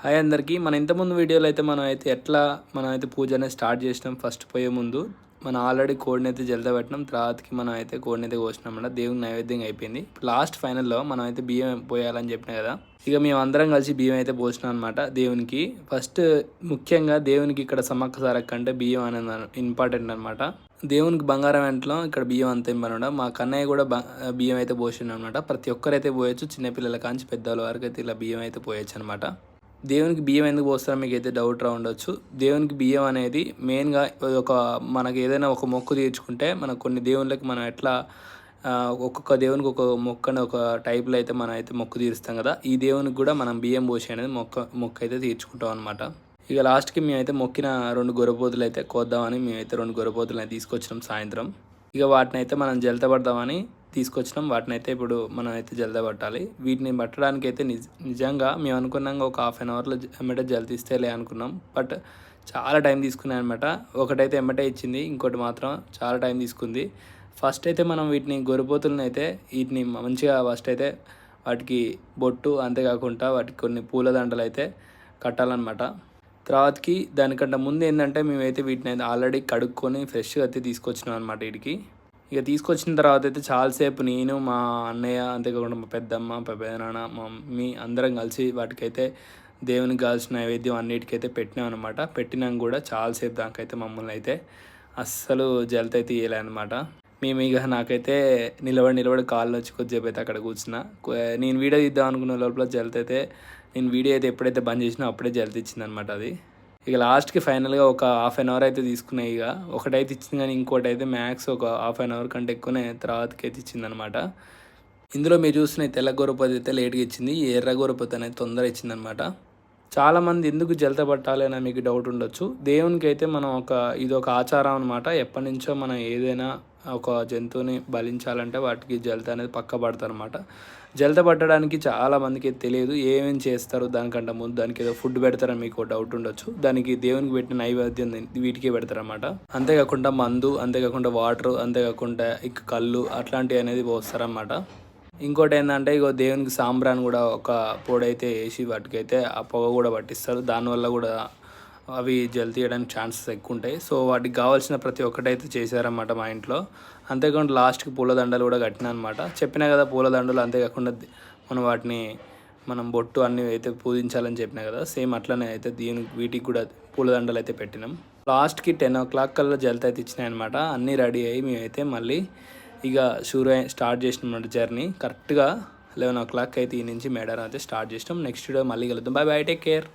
Hi అందరికీ. మన ఇంతకుముందు వీడియోలో అయితే మనం అయితే పూజ అనేది స్టార్ట్ చేసినాం. ఫస్ట్ పోయే ముందు మనం ఆల్రెడీ కోడిని అయితే జల్ద పెట్టినాం. తర్వాతకి మనం అయితే కోడిని అయితే కోసినాం అన్నమాట. దేవునికి నైవేద్యం అయిపోయింది. ఇప్పుడు లాస్ట్ ఫైనల్లో మనం అయితే బియ్యం పోయాలని చెప్పిన కదా, ఇక మేము అందరం కలిసి బియ్యం అయితే పోసినాం అనమాట దేవునికి. ఫస్ట్ ముఖ్యంగా దేవునికి ఇక్కడ సమ్మక్క సారక్క అంటే బియ్యం అనేది ఇంపార్టెంట్ అనమాట. దేవునికి బంగారం వెంటలో ఇక్కడ బియ్యం అంత ఇంపార్టెంట్. మా కన్నయ్య కూడా బియ్యం అయితే పోసిండు అనమాట. ప్రతి ఒక్కరైతే పోయొచ్చు, చిన్నపిల్లల కాంచి పెద్దవాళ్ళ వరకు అయితే ఇలా బియ్యం అయితే పోయొచ్చు అనమాట. దేవునికి బియ్యం ఎందుకు పోస్తారో మీకు అయితే డౌట్ రా ఉండొచ్చు. దేవునికి బియ్యం అనేది మెయిన్గా ఒక మనకి ఏదైనా ఒక మొక్కు తీర్చుకుంటే మనకు కొన్ని దేవుళ్ళకి మనం ఎట్లా ఒక్కొక్క దేవునికి ఒక మొక్కని ఒక టైప్లో అయితే మనం అయితే మొక్కు తీరుస్తాం కదా, ఈ దేవునికి కూడా మనం బియ్యం పోసి అనేది మొక్క అయితే తీర్చుకుంటాం అనమాట. ఇక లాస్ట్కి మేమైతే మొక్కిన 2 గొర్రెపోతులు అయితే కోద్దామని మేమైతే 2 గొర్రెపోతులు అయితే తీసుకొచ్చినాం సాయంత్రం. ఇక వాటిని అయితే మనం జలత పడదామని తీసుకొచ్చినాం. వాటిని అయితే ఇప్పుడు మనం అయితే జల్ద పట్టాలి. వీటిని పట్టడానికి అయితే నిజంగా మేము అనుకున్నాం ఒక 1/2 అవర్లో ఎమ్మటే జల్దిస్తేలే అనుకున్నాం. బట్ చాలా టైం తీసుకున్నాయి అనమాట. ఒకటైతే ఎమ్మటే ఇచ్చింది, ఇంకోటి మాత్రం చాలా టైం తీసుకుంది. ఫస్ట్ అయితే మనం వీటిని గొర్రెపోతులను అయితే వీటిని మంచిగా ఫస్ట్ అయితే వాటికి బొట్టు, అంతేకాకుండా వాటికి కొన్ని పూలదండలు అయితే కట్టాలన్నమాట. తర్వాతకి దానికంటే ముందు ఏంటంటే మేమైతే వీటిని అయితే ఆల్రెడీ కడుక్కొని ఫ్రెష్గా అయితే తీసుకొచ్చినాం అనమాట. వీటికి ఇక తీసుకొచ్చిన తర్వాత అయితే చాలాసేపు నేను, మా అన్నయ్య, అంతేకాకుండా మా పెద్దమ్మ, పెద్దనాన్న, మా మమ్మీ అందరం కలిసి వాటికైతే దేవునికి కావాల్సిన నైవేద్యం అన్నిటికైతే పెట్టినాం అనమాట. పెట్టినాం కూడా చాలాసేపు దాకైతే మమ్మల్ని అయితే అస్సలు జలత అయితే ఇయ్యలే అనమాట. మేము ఇక నాకైతే నిలబడి కాళ్ళు వచ్చి కొద్దిసేపు అయితే అక్కడ కూర్చున్నా. నేను వీడియో తీద్దాం అనుకున్న లోపల జలత అయితే నేను వీడియో అయితే ఎప్పుడైతే బంద్ చేసినా అప్పుడే జలత ఇచ్చింది అనమాట. అది ఇక లాస్ట్కి ఫైనల్గా ఒక 1/2 అవర్ అయితే తీసుకున్నాయి. ఇక ఒకటైతే ఇచ్చింది కానీ ఇంకోటి అయితే మ్యాక్స్ ఒక 1/2 అవర్ కంటే ఎక్కువనే తర్వాతకి అయితే ఇచ్చింది అనమాట. ఇందులో మీరు చూసిన తెల్ల గొర్రెపోత అయితే లేట్గా ఇచ్చింది, ఎర్ర గొర్రెపోత అనేది తొందర ఇచ్చింది అనమాట. చాలామంది ఎందుకు జలత పట్టాలి అని మీకు డౌట్ ఉండొచ్చు. దేవునికి అయితే మనం ఇది ఒక ఆచారం అనమాట. ఎప్పటి నుంచో మనం ఏదైనా ఒక జంతువుని బలించాలంటే వాటికి జలత అనేది పక్క పడతారు అనమాట. జలత పట్టడానికి చాలామందికి తెలియదు ఏమేమి చేస్తారు దానికంటే ముందు. దానికి ఏదో ఫుడ్ పెడతారని మీకు డౌట్ ఉండొచ్చు. దానికి దేవునికి పెట్టిన నైవేద్యం వీటికే పెడతారన్నమాట. అంతేకాకుండా మందు, అంతేకాకుండా వాటర్, అంతేకాకుండా ఇక కళ్ళు అట్లాంటివి అనేది పోస్తారన్నమాట. ఇంకోటి ఏంటంటే ఇగో దేవునికి సాంబ్రాన్ని కూడా ఒక పొడైతే వేసి వాటికైతే ఆ పొగ కూడా పట్టిస్తారు. దానివల్ల కూడా అవి జల్ తీయడానికి ఛాన్సెస్ ఎక్కువ ఉంటాయి. సో వాటికి కావాల్సిన ప్రతి ఒక్కటైతే చేశారన్నమాట మా ఇంట్లో. అంతేకాకుండా లాస్ట్కి పూలదండలు కూడా కట్టినా అనమాట. చెప్పినా కదా పూలదండలు, అంతేకాకుండా మనం బొట్టు అన్నీ అయితే పూజించాలని చెప్పినా కదా, సేమ్ అట్లనే అయితే వీటికి కూడా పూలదండలు అయితే పెట్టినాం. లాస్ట్కి 10 o'clock కల్లా జలత అయితే ఇచ్చినాయి అనమాట. అన్నీ రెడీ అయ్యి మేమైతే మళ్ళీ ఇక స్టార్ట్ చేసినాం జర్నీ. కరెక్ట్గా 11 o'clock అయితే ఈ నుంచి మేడారం అయితే స్టార్ట్ చేసినాం. నెక్స్ట్ వీడియో మళ్ళీ కలుద్దాం. Bye bye, take care.